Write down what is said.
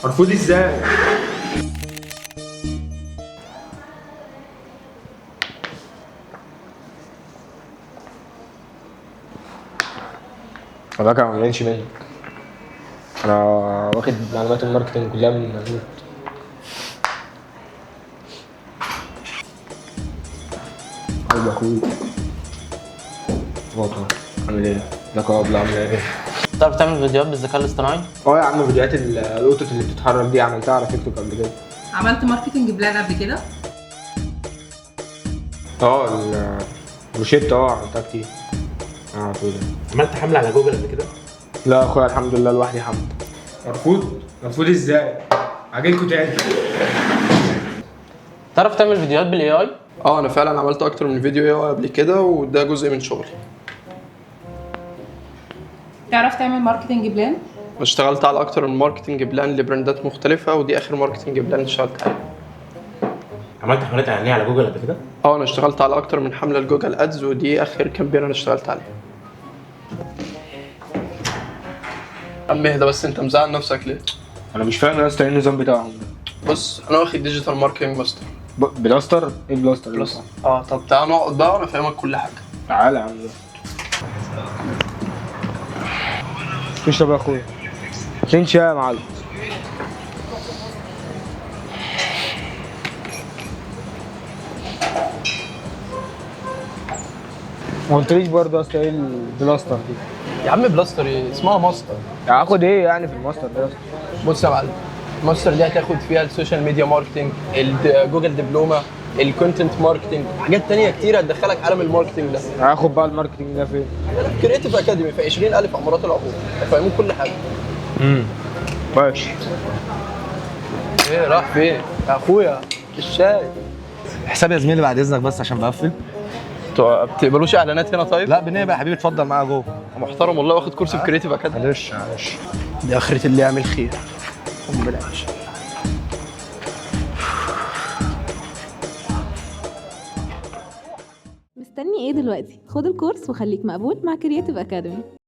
مرفوض ازاي؟ حضرتك ما عملتش منك. انا واخد معلومات الماركتنج كلها من النت. حبيبي اخوي بطل عامل ايه؟ ازيك يا ابله عامل ايه؟ تعرف تعمل فيديوهات بالذكاء الاصطناعي؟ اه يا عم فيديوهات القطط اللي بتتحرك دي عملتها على تيك توك قبل كده. عملت ماركتنج بلان قبل كده؟ اه الروشيتا عملتها كتير. طول ده. عملت حمله على جوجل قبل كده؟ لا يا اخويا الحمد لله لوحدي حمد. مرفوض ازاي؟ عاجلكوا تاني. تعرف تعمل فيديوهات بالاي اي؟ اه انا فعلا عملت اكتر من فيديو قبل كده وده جزء من شغلي. تعرف تعمل ماركتنج بلان؟ اشتغلت على اكتر من ماركتنج بلان لبراندات مختلفة ودي اخر ماركتنج بلان اشتغلت عليه. عملت حملات اعلانيه على جوجل قبل كده؟ اه انا اشتغلت على اكتر من حملة لجوجل ادز ودي اخر كامبين انا اشتغلت عليه. عم اهدى بس انت مزعل نفسك ليه؟ انا مش فاهم يا اسطى ايه النظام بتاعهم ده. بص انا واخد ديجيتال ماركتنج ماستر. بلاستر؟ ايه بلاستر؟ بلس طب تعال نقعد بقى وانا افهمك كل حاجة. تعالى يا عم. اشرب يا اخويا. فين شاي يا معلم؟ ما قلتليش برضه يا اسطى ايه البلاستر دي؟ يا عم بلاستر ايه؟ اسمها ماستر. هاخد ايه يعني في الماستر ده يا اسطى؟ بص يا معلم، الماستر دي هتاخد فيها السوشيال ميديا ماركتنج، الجوجل دبلومه، الكونتنت ماركتنج، حاجات تانية كتير هتدخلك عالم الماركتنج ده. هاخد بقى الماركتنج ده فين؟ كريتيف اكاديمي في 20,000 عمارات العبور، فاهمين كل حاجه. ماشي. ايه راح فين؟ يا اخويا الشاي. حساب يا زميلي بعد اذنك بس عشان بقفل. انتوا بتقبلوش اعلانات هنا طيب؟ لا بنبقى يا حبيبي اتفضل معايا جوه. محترم والله، واخد كورس في كريتيف اكاديمي. معلش. دي اخرة اللي يعمل خير. قوم بلاش. مستني ايه دلوقتي؟ خد الكورس وخليك مقبول مع كرياتيف اكاديمي.